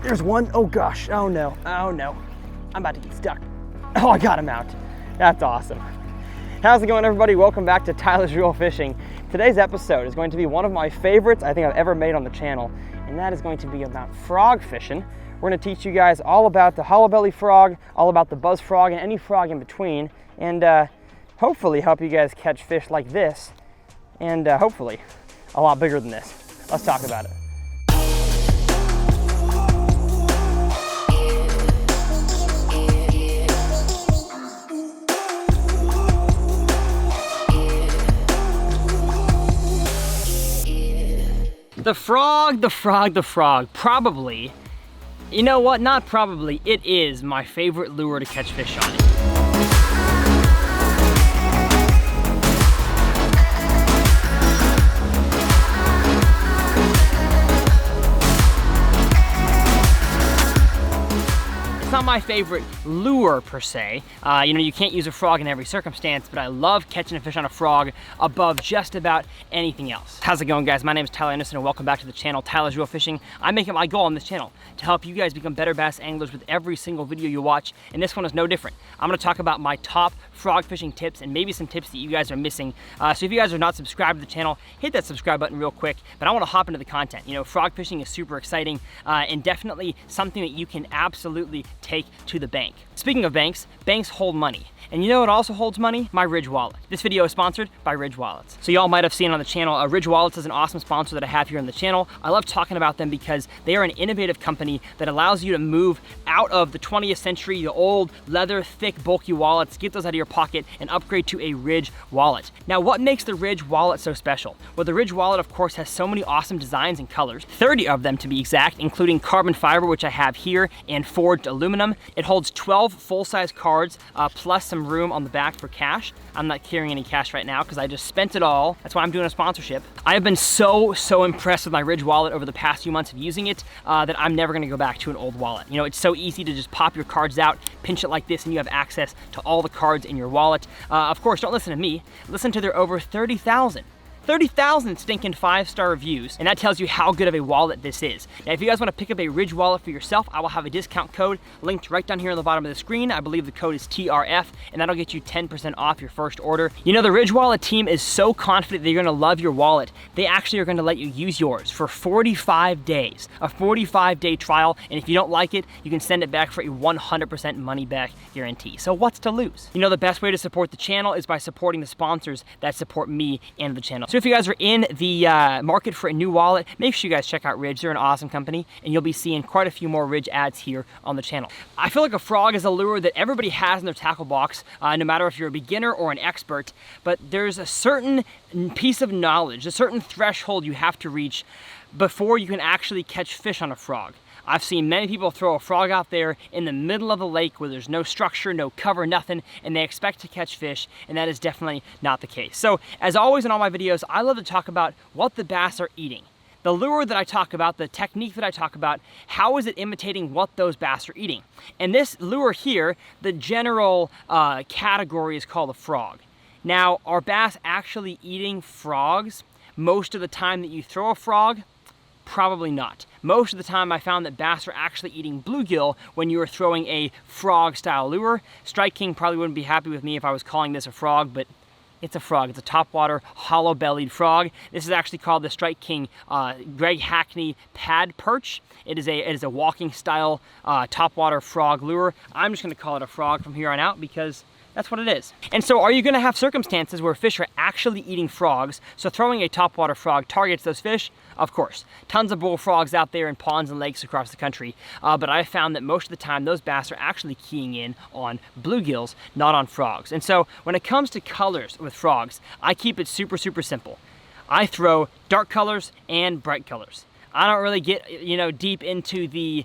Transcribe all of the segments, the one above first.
There's one. Oh gosh, oh no, oh no. I'm about to get stuck. Oh, I got him out. That's awesome. How's it going, everybody? Welcome back to Tyler's Reel Fishing. Today's episode is going to be one of my favorites I think I've ever made on the channel, and that is going to be about frog fishing. We're gonna teach you guys all about the hollow belly frog, all about the buzz frog, and any frog in between, and hopefully help you guys catch fish like this, and hopefully a lot bigger than this. Let's talk about it. The frog, probably, you know what, not probably, it is my favorite lure to catch fish on. It's not my favorite lure per se. You know, you can't use a frog in every circumstance, but I love catching a fish on a frog above just about anything else. How's it going, guys? My name is Tyler Anderson and welcome back to the channel, Tyler's Reel Fishing. I make it my goal on this channel to help you guys become better bass anglers with every single video you watch, and this one is no different. I'm gonna talk about my top frog fishing tips and maybe some tips that you guys are missing. So if you guys are not subscribed to the channel, hit that subscribe button real quick, but I wanna hop into the content. You know, frog fishing is super exciting and definitely something that you can absolutely take to the bank. Speaking of banks, banks hold money. And you know what also holds money? My Ridge wallet. This video is sponsored by Ridge Wallets. So y'all might have seen on the channel, Ridge Wallets is an awesome sponsor that I have here on the channel. I love talking about them because they are an innovative company that allows you to move out of the 20th century, the old leather, thick, bulky wallets, get those out of your pocket and upgrade to a Ridge wallet. Now, what makes the Ridge wallet so special? Well, the Ridge wallet, of course, has so many awesome designs and colors, 30 of them to be exact, including carbon fiber, which I have here, and forged aluminum. It holds 12 full-size cards, plus some room on the back for cash. I'm not carrying any cash right now because I just spent it all. That's why I'm doing a sponsorship. I have been so impressed with my Ridge wallet over the past few months of using it that I'm never gonna go back to an old wallet. You know, it's so easy to just pop your cards out, pinch it like this, and you have access to all the cards in your wallet. Of course, don't listen to me. Listen to their over 30,000 stinking 5-star reviews, and that tells you how good of a wallet this is. Now, if you guys want to pick up a Ridge wallet for yourself, I will have a discount code linked right down here on the bottom of the screen. I believe the code is TRF, and that'll get you 10% off your first order. You know, the Ridge wallet team is so confident that you're gonna love your wallet, they actually are gonna let you use yours for 45 days, a 45-day trial, and if you don't like it, you can send it back for a 100% money-back guarantee. So what's to lose? You know, the best way to support the channel is by supporting the sponsors that support me and the channel. So if you guys are in the market for a new wallet, make sure you guys check out Ridge. They're an awesome company, and you'll be seeing quite a few more Ridge ads here on the channel. I feel like a frog is a lure that everybody has in their tackle box, no matter if you're a beginner or an expert, but there's a certain piece of knowledge, a certain threshold you have to reach before you can actually catch fish on a frog. I've seen many people throw a frog out there in the middle of the lake where there's no structure, no cover, nothing, and they expect to catch fish, and that is definitely not the case. So, as always in all my videos, I love to talk about what the bass are eating. The lure that I talk about, the technique that I talk about, how is it imitating what those bass are eating? And this lure here, the general category is called a frog. Now, are bass actually eating frogs most of the time that you throw a frog? Probably not. Most of the time I found that bass are actually eating bluegill when you are throwing a frog style lure. Strike King probably wouldn't be happy with me if I was calling this a frog, but it's a frog. It's a topwater, hollow-bellied frog. This is actually called the Strike King Greg Hackney Pad Perch. It is a walking style topwater frog lure. I'm just gonna call it a frog from here on out because that's what it is. And so are you gonna have circumstances where fish are actually eating frogs, so throwing a topwater frog targets those fish? Of course. Tons of bullfrogs out there in ponds and lakes across the country, but I found that most of the time those bass are actually keying in on bluegills, not on frogs. And so when it comes to colors with frogs, I keep it super simple. I throw dark colors and bright colors. I don't really get, you know, deep into the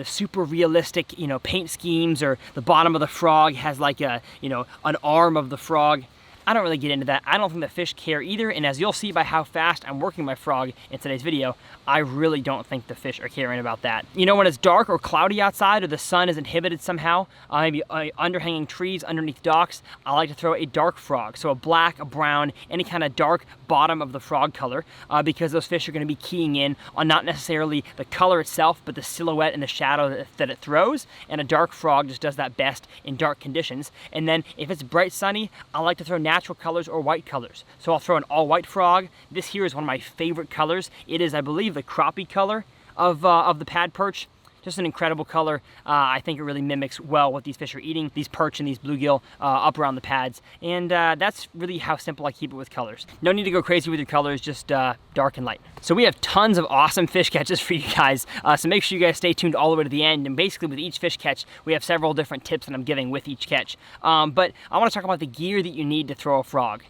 super realistic, you know, paint schemes, or the bottom of the frog has like a, you know, an arm of the frog. I don't really get into that. I don't think the fish care either, and as you'll see by how fast I'm working my frog in today's video, I really don't think the fish are caring about that. You know, when it's dark or cloudy outside or the sun is inhibited somehow, maybe underhanging trees underneath docks, I like to throw a dark frog. So a black, a brown, any kind of dark bottom of the frog color, because those fish are going to be keying in on not necessarily the color itself, but the silhouette and the shadow that it throws, and a dark frog just does that best in dark conditions. And then if it's bright sunny, I like to throw natural colors or white colors. So I'll throw an all white frog. This here is one of my favorite colors. It is, I believe, the crappie color of the pad perch. Just an incredible color. I think it really mimics well what these fish are eating, these perch and these bluegill up around the pads. And that's really how simple I keep it with colors. No need to go crazy with your colors, just dark and light. So we have tons of awesome fish catches for you guys. So make sure you guys stay tuned all the way to the end. And basically with each fish catch, we have several different tips that I'm giving with each catch. But I want to talk about the gear that you need to throw a frog.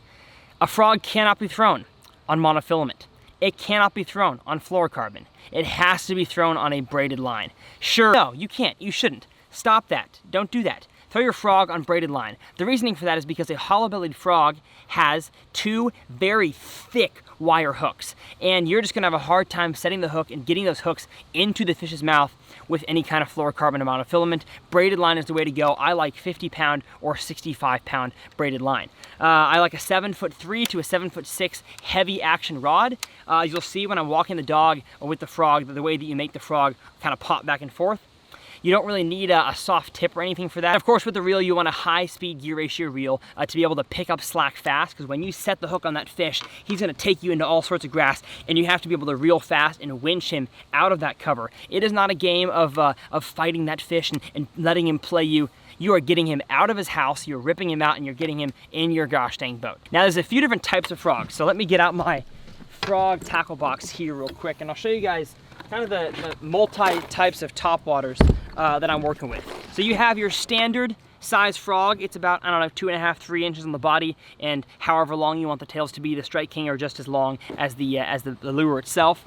A frog cannot be thrown on monofilament. It cannot be thrown on fluorocarbon. It has to be thrown on a braided line. Sure, no, you can't, you shouldn't. Stop that, don't do that. Throw your frog on braided line. The reasoning for that is because a hollow-bellied frog has two very thick wire hooks, and you're just gonna have a hard time setting the hook and getting those hooks into the fish's mouth with any kind of fluorocarbon amount of filament. Braided line is the way to go. I like 50-pound or 65-pound braided line. I like a 7'3" to a 7'6" heavy action rod. You'll see when I'm walking the dog or with the frog, the way that you make the frog kind of pop back and forth. You don't really need a soft tip or anything for that. Of course, with the reel, you want a high-speed gear ratio reel to be able to pick up slack fast, because when you set the hook on that fish, he's gonna take you into all sorts of grass, and you have to be able to reel fast and winch him out of that cover. It is not a game of fighting that fish and letting him play you. You are getting him out of his house, you're ripping him out, and you're getting him in your gosh dang boat. Now, there's a few different types of frogs, so let me get out my frog tackle box here real quick, and I'll show you guys kind of the multi-types of topwaters that I'm working with. So you have your standard size frog. It's about, I don't know, 2.5, 3 inches on the body, and however long you want the tails to be. The Strike King are just as long as the lure itself.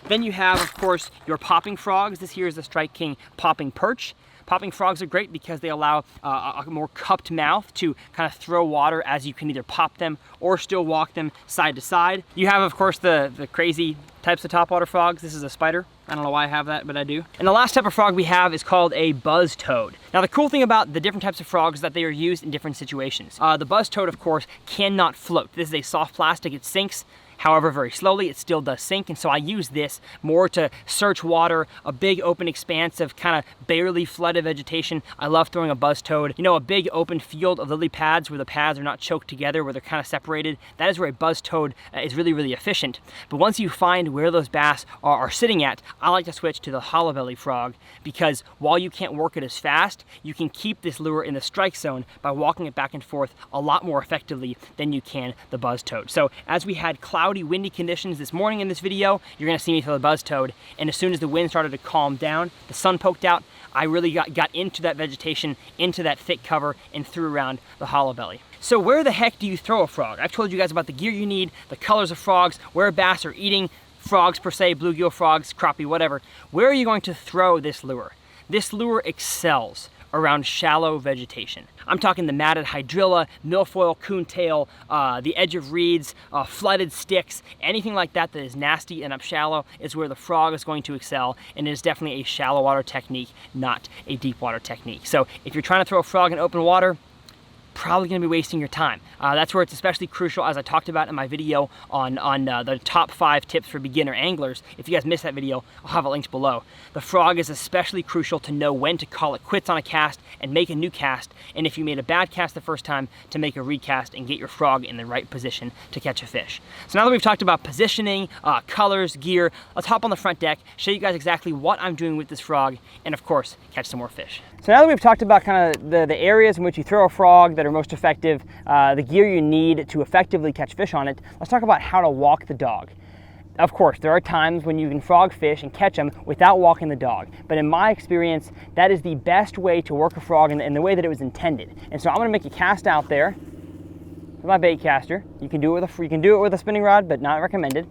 Then you have, of course, your popping frogs. This here is the Strike King popping perch. Popping frogs are great because they allow a more cupped mouth to kind of throw water as you can either pop them or still walk them side to side. You have, of course, the crazy types of topwater frogs. This is a spider. I don't know why I have that, but I do. And the last type of frog we have is called a buzz toad. Now, the cool thing about the different types of frogs is that they are used in different situations. The buzz toad, of course, cannot float. This is a soft plastic. It sinks. However, very slowly, it still does sink, and so I use this more to search water, a big open expanse of kind of barely flooded vegetation. I love throwing a buzz toad. You know, a big open field of lily pads where the pads are not choked together, where they're kind of separated. That is where a buzz toad is really, really efficient. But once you find where those bass are sitting at, I like to switch to the hollow belly frog, because while you can't work it as fast, you can keep this lure in the strike zone by walking it back and forth a lot more effectively than you can the buzz toad. So as we had cloudy, windy conditions this morning in this video, you're gonna see me throw the buzz toad, and as soon as the wind started to calm down, the sun poked out, I really got into that vegetation, into that thick cover, and threw around the hollow belly. So where the heck do you throw a frog? I've told you guys about the gear you need, the colors of frogs, where bass are eating frogs per se, bluegill frogs, crappie, whatever. Where are you going to throw this lure? This lure excels around shallow vegetation. I'm talking the matted hydrilla, milfoil, coontail, the edge of reeds, flooded sticks, anything like that that is nasty and up shallow is where the frog is going to excel, and it is definitely a shallow water technique, not a deep water technique. So if you're trying to throw a frog in open water, probably gonna be wasting your time. That's where it's especially crucial, as I talked about in my video on the top 5 tips for beginner anglers. If you guys missed that video, I'll have it linked below. The frog is especially crucial to know when to call it quits on a cast and make a new cast, and if you made a bad cast the first time, to make a recast and get your frog in the right position to catch a fish. So now that we've talked about positioning, colors, gear, let's hop on the front deck, show you guys exactly what I'm doing with this frog, and of course, catch some more fish. So now that we've talked about kind of the areas in which you throw a frog that are most effective, the gear you need to effectively catch fish on it, let's talk about how to walk the dog. Of course, there are times when you can frog fish and catch them without walking the dog, but in my experience, that is the best way to work a frog in the way that it was intended. And so I'm gonna make a cast out there with my bait caster. You can do it with a spinning rod, but not recommended.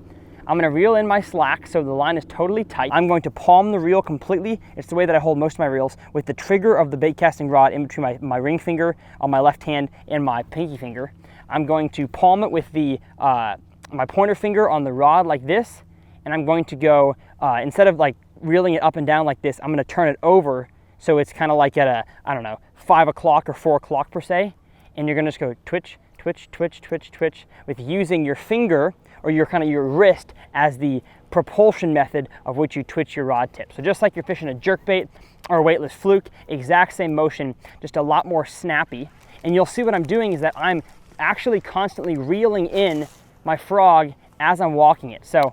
I'm gonna reel in my slack so the line is totally tight. I'm going to palm the reel completely. It's the way that I hold most of my reels, with the trigger of the bait casting rod in between my ring finger on my left hand and my pinky finger. I'm going to palm it with the my pointer finger on the rod like this, and I'm going to go, instead of like reeling it up and down like this, I'm gonna turn it over so it's kind of like at a, I don't know, 5 o'clock or 4 o'clock per se, and you're gonna just go twitch, twitch, twitch, twitch, twitch, with using your finger or your kind of your wrist as the propulsion method of which you twitch your rod tip. So just like you're fishing a jerkbait or a weightless fluke, exact same motion, just a lot more snappy. And you'll see what I'm doing is that I'm actually constantly reeling in my frog as I'm walking it. So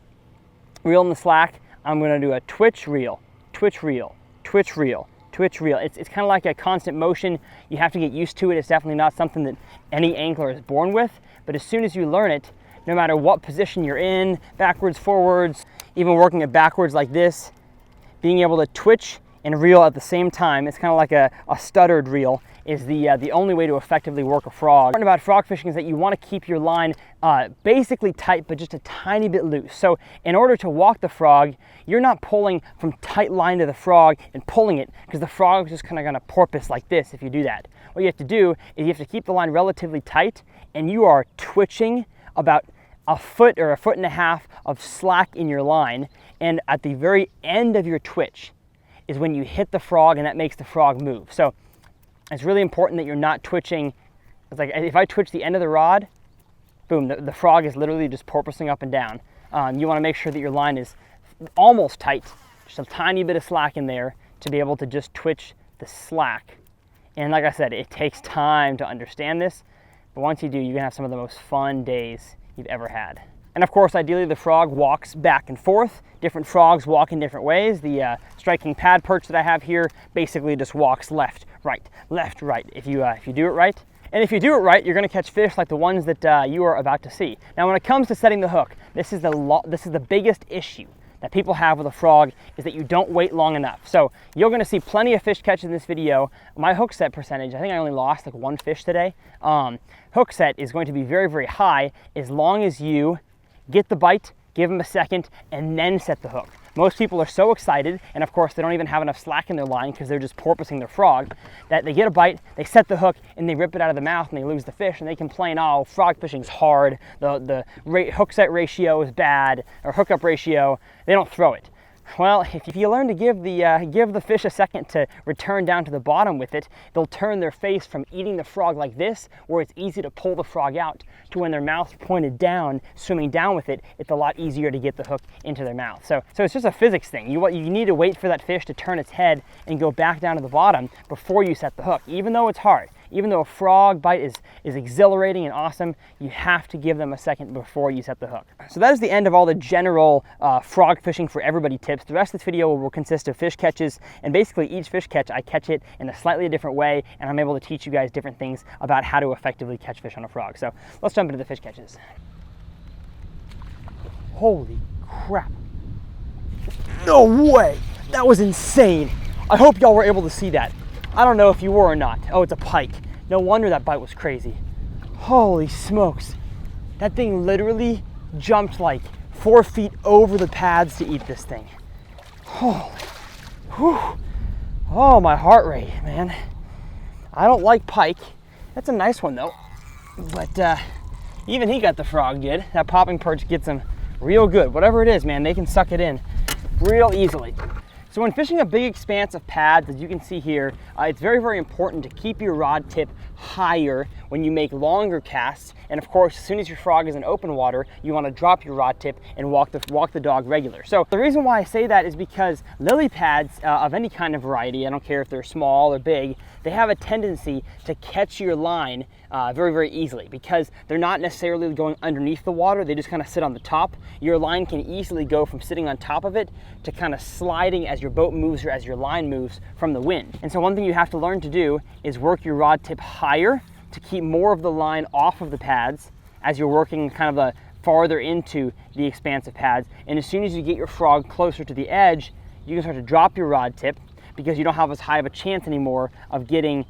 reel in the slack, I'm gonna do a twitch reel, twitch reel, twitch reel, twitch reel. It's kind of like a constant motion. You have to get used to it. It's definitely not something that any angler is born with, but as soon as you learn it, no matter what position you're in, backwards, forwards, even working it backwards like this, being able to twitch and reel at the same time, it's kind of like a stuttered reel, is the only way to effectively work a frog. Part about frog fishing is that you want to keep your line basically tight, but just a tiny bit loose. So in order to walk the frog, you're not pulling from tight line to the frog and pulling it, because the frog is just kind of gonna porpoise like this if you do that. What you have to do is you have to keep the line relatively tight, and you are twitching about a foot or a foot and a half of slack in your line, and at the very end of your twitch is when you hit the frog, and that makes the frog move. So it's really important that you're not twitching. It's like if I twitch the end of the rod, boom, the frog is literally just porpoising up and down. You want to make sure that your line is almost tight, just a tiny bit of slack in there to be able to just twitch the slack. And like I said, it takes time to understand this, but once you do, you're gonna have some of the most fun days you've ever had. And of course, ideally the frog walks back and forth. Different frogs walk in different ways. The striking pad perch that I have here basically just walks left, right, if you do it right. And if you do it right, you're gonna catch fish like the ones that you are about to see. Now when it comes to setting the hook, this is the biggest issue that people have with a frog, is that you don't wait long enough. So you're gonna see plenty of fish catches in this video. My hook set percentage, I think I only lost like 1 fish today. Hook set is going to be very, very high as long as you get the bite, give them a second, and then set the hook. Most people are so excited, and of course they don't even have enough slack in their line because they're just porpoising their frog, that they get a bite, they set the hook, and they rip it out of the mouth and they lose the fish, and they complain, oh, frog fishing's hard, the hook set ratio is bad, or hookup ratio, they don't throw it. Well, if you learn to give the fish a second to return down to the bottom with it, they'll turn their face from eating the frog like this, where it's easy to pull the frog out, to when their mouth's pointed down, swimming down with it, it's a lot easier to get the hook into their mouth. So it's just a physics thing. You need to wait for that fish to turn its head and go back down to the bottom before you set the hook, even though it's hard. Even though a frog bite is exhilarating and awesome, you have to give them a second before you set the hook. So that is the end of all the general frog fishing for everybody tips. The rest of this video will consist of fish catches, and basically each fish catch, I catch it in a slightly different way, and I'm able to teach you guys different things about how to effectively catch fish on a frog. So let's jump into the fish catches. Holy crap. No way, that was insane. I hope y'all were able to see that. I don't know if you were or not. Oh, it's a pike. No wonder that bite was crazy. Holy smokes. That thing literally jumped like 4 feet over the pads to eat this thing. Holy, whew. Oh, my heart rate, man. I don't like pike. That's a nice one though. But even he got the frog good. That popping perch gets him real good. Whatever it is, man, they can suck it in real easily. So when fishing a big expanse of pads, as you can see here, it's very, very important to keep your rod tip higher when you make longer casts. And of course, as soon as your frog is in open water, you want to drop your rod tip and walk the dog regular. So the reason why I say that is because lily pads of any kind of variety, I don't care if they're small or big, they have a tendency to catch your line very, very easily because they're not necessarily going underneath the water. They just kind of sit on the top. Your line can easily go from sitting on top of it to kind of sliding as your boat moves or as your line moves from the wind. And so one thing you have to learn to do is work your rod tip higher to keep more of the line off of the pads as you're working kind of the farther into the expansive pads. And as soon as you get your frog closer to the edge, you can start to drop your rod tip because you don't have as high of a chance anymore of getting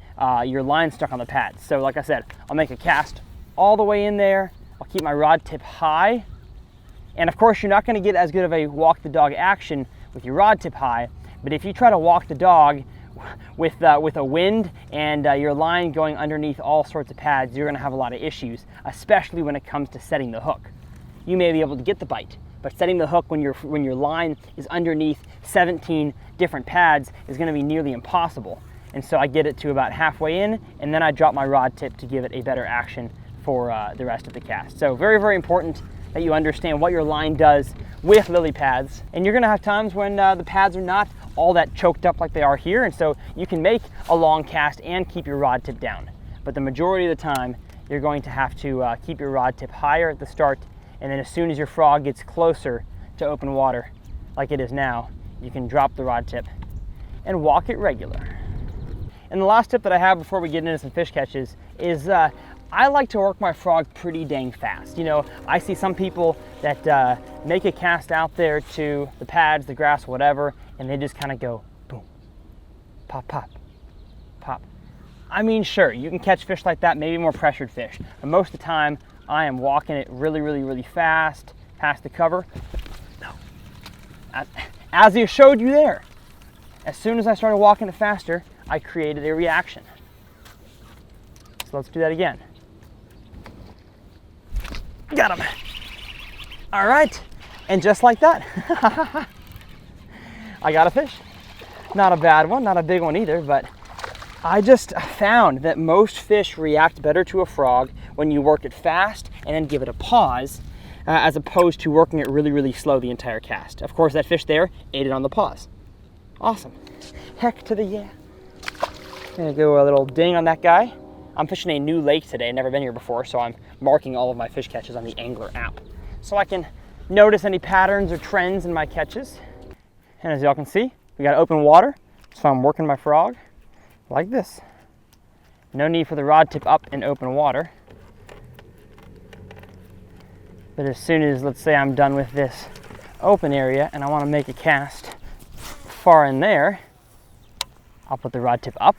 your line stuck on the pads. So like I said, I'll make a cast all the way in there. I'll keep my rod tip high. And of course, you're not gonna get as good of a walk the dog action with your rod tip high, but if you try to walk the dog with a wind and your line going underneath all sorts of pads, you're going to have a lot of issues, especially when it comes to setting the hook. You may be able to get the bite, but setting the hook when your line is underneath 17 different pads is going to be nearly impossible. And so I get it to about halfway in, and then I drop my rod tip to give it a better action for the rest of the cast. So very, very important that you understand what your line does with lily pads. And you're going to have times when the pads are not all that choked up like they are here, and so you can make a long cast and keep your rod tip down. But the majority of the time, you're going to have to keep your rod tip higher at the start, and then as soon as your frog gets closer to open water, like it is now, you can drop the rod tip and walk it regular. And the last tip that I have before we get into some fish catches is I like to work my frog pretty dang fast. You know, I see some people that make a cast out there to the pads, the grass, whatever, and they just kind of go boom, pop, pop, pop. I mean, sure, you can catch fish like that, maybe more pressured fish, but most of the time I am walking it really, really, really fast past the cover. No. As I showed you there, as soon as I started walking it faster, I created a reaction. So let's do that again. Got him. All right, and just like that, I got a fish. Not a bad one, not a big one either, but I just found that most fish react better to a frog when you work it fast and then give it a pause, as opposed to working it really, really slow the entire cast. Of course, that fish there ate it on the pause. Awesome. Heck to the yeah. Gonna go a little ding on that guy. I'm fishing a new lake today, never been here before, so I'm marking all of my fish catches on the Angler app so I can notice any patterns or trends in my catches. And as y'all can see, we got open water, so I'm working my frog like this. No need for the rod tip up in open water. But as soon as, let's say I'm done with this open area and I want to make a cast far in there, I'll put the rod tip up,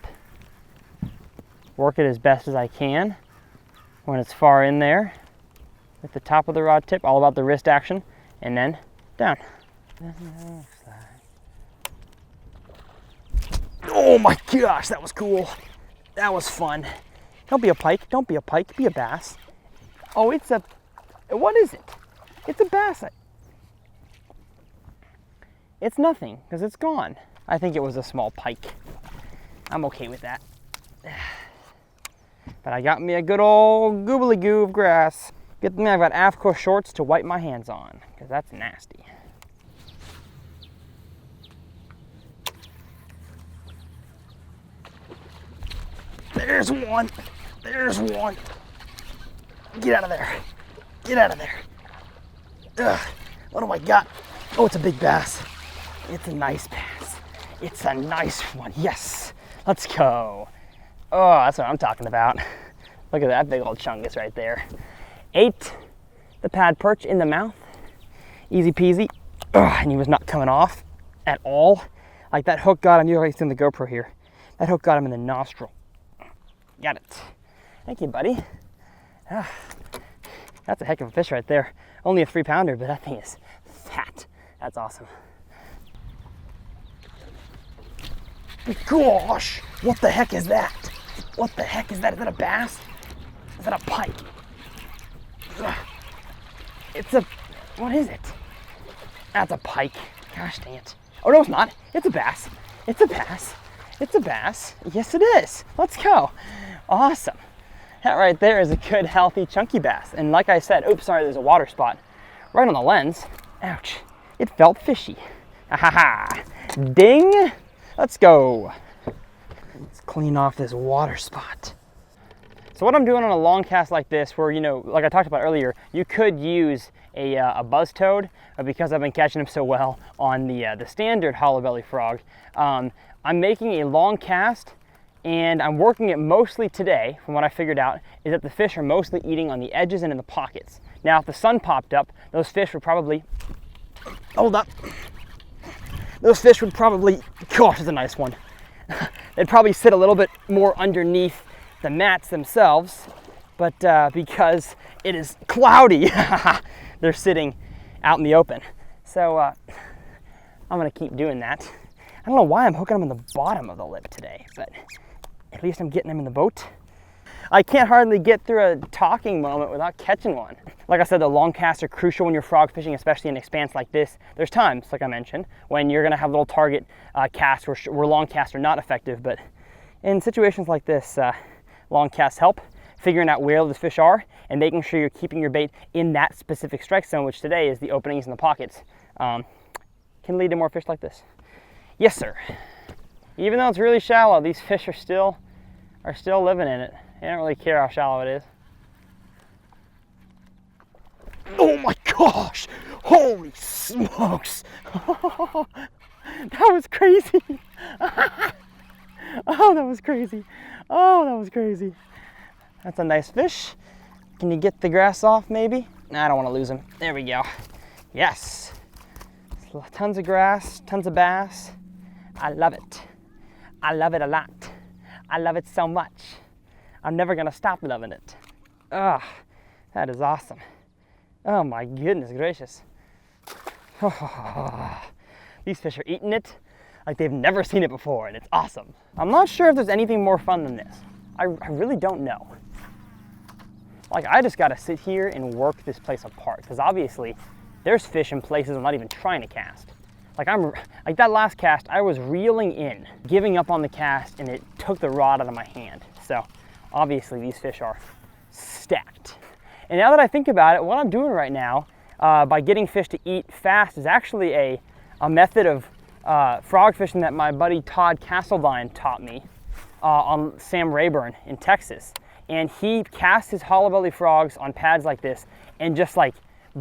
work it as best as I can when it's far in there with the top of the rod tip, all about the wrist action, and then down. Oh my gosh, that was cool. That was fun. Don't be a pike, don't be a pike, be a bass. Oh, it's a, what is it? It's a bass. It's nothing, because it's gone. I think it was a small pike. I'm okay with that. But I got me a good old goobly goo of grass. Good thing I've got AFCO shorts to wipe my hands on, because that's nasty. There's one. There's one. Get out of there. Get out of there. Ugh. What do I got? Oh, it's a big bass. It's a nice bass. It's a nice one. Yes. Let's go. Oh, that's what I'm talking about. Look at that big old chungus right there. Ate the pad perch in the mouth. Easy peasy. Ugh, and he was not coming off at all. Like that hook got him, you already seen the GoPro here. That hook got him in the nostril. Got it. Thank you, buddy. Ah, that's a heck of a fish right there. Only a 3-pounder, but that thing is fat. That's awesome. Gosh, what the heck is that? What the heck is that? Is that a bass? Is that a pike? Ugh. It's a, what is it? That's a pike. Gosh dang it. Oh no, it's not. It's a bass. It's a bass. It's a bass. Yes, it is. Let's go. Awesome. That right there is a good, healthy, chunky bass. And like I said, oops, sorry, there's a water spot right on the lens. Ouch. It felt fishy. Ha ha ha. Ding. Let's go. Let's clean off this water spot. So what I'm doing on a long cast like this, where, you know, like I talked about earlier, you could use a buzz toad, but because I've been catching them so well on the standard hollow belly frog, I'm making a long cast, and I'm working it mostly today, from what I figured out, is that the fish are mostly eating on the edges and in the pockets. Now, if the sun popped up, those fish would probably, hold up, those fish would probably, gosh, that's a nice one. They'd probably sit a little bit more underneath the mats themselves, but because it is cloudy, they're sitting out in the open. So I'm gonna keep doing that. I don't know why I'm hooking them in the bottom of the lip today, but at least I'm getting them in the boat. I can't hardly get through a talking moment without catching one. Like I said, the long casts are crucial when you're frog fishing, especially in an expanse like this. There's times, like I mentioned, when you're gonna have little target casts where long casts are not effective, but in situations like this, long casts help. Figuring out where those fish are and making sure you're keeping your bait in that specific strike zone, which today is the openings and the pockets, can lead to more fish like this. Yes, sir. Even though it's really shallow, these fish are still living in it. They don't really care how shallow it is. Oh my gosh! Holy smokes! That was crazy! Oh, that was crazy! Oh, that was crazy! That's a nice fish. Can you get the grass off maybe? Nah, I don't want to lose him. There we go. Yes. Tons of grass, tons of bass. I love it. I love it a lot. I love it so much. I'm never gonna stop loving it. Ah, that is awesome. Oh my goodness gracious. These fish are eating it like they've never seen it before, and it's awesome. I'm not sure if there's anything more fun than this. I really don't know. Like, I just gotta sit here and work this place apart, because obviously there's fish in places I'm not even trying to cast. Like that last cast, I was reeling in, giving up on the cast, and it took the rod out of my hand. So obviously these fish are stacked. And now that I think about it, what I'm doing right now by getting fish to eat fast is actually a method of frog fishing that my buddy Todd Castledine taught me on Sam Rayburn in Texas. And he casts his hollow belly frogs on pads like this and just like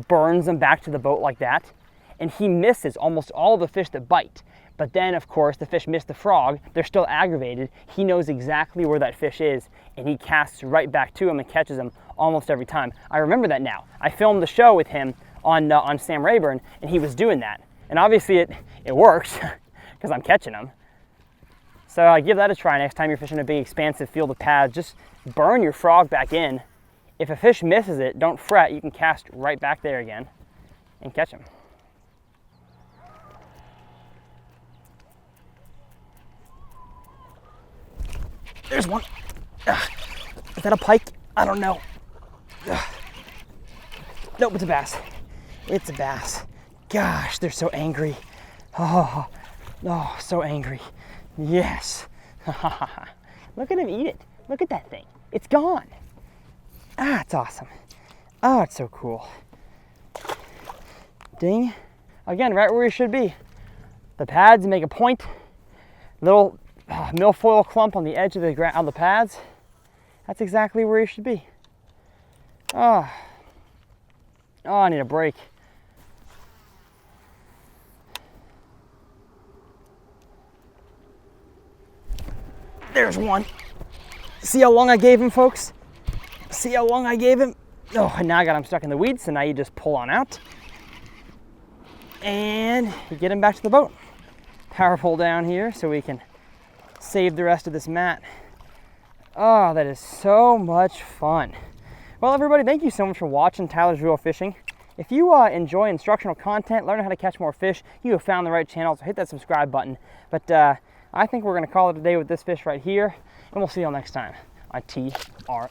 burns them back to the boat like that. And he misses almost all the fish that bite. But then of course the fish miss the frog, they're still aggravated. He knows exactly where that fish is and he casts right back to him and catches him almost every time. I remember that now. I filmed the show with him on Sam Rayburn and he was doing that. And obviously it works because I'm catching them. So give that a try next time you're fishing a big expansive field of pads. Just burn your frog back in. If a fish misses it, don't fret. You can cast right back there again and catch him. There's one. Is that a pike? I don't know. Nope, it's a bass. It's a bass. Gosh, they're so angry. Oh, so angry. Yes. Look at him eat it. Look at that thing. It's gone. Ah, it's awesome. Oh, it's so cool. Ding. Again, right where you should be. The pads make a point. Little milfoil clump on the edge of the pads. That's exactly where you should be. Oh, I need a break. There's one. See how long I gave him, folks? See how long I gave him? Oh, and now I got him stuck in the weeds, so now you just pull on out. And you get him back to the boat. Power pull down here so we can save the rest of this mat. Oh, that is so much fun. Well, everybody, thank you so much for watching Tyler's Reel Fishing. If you enjoy instructional content, learning how to catch more fish, you have found the right channel, so hit that subscribe button. But I think we're going to call it a day with this fish right here, and we'll see you all next time on TRF.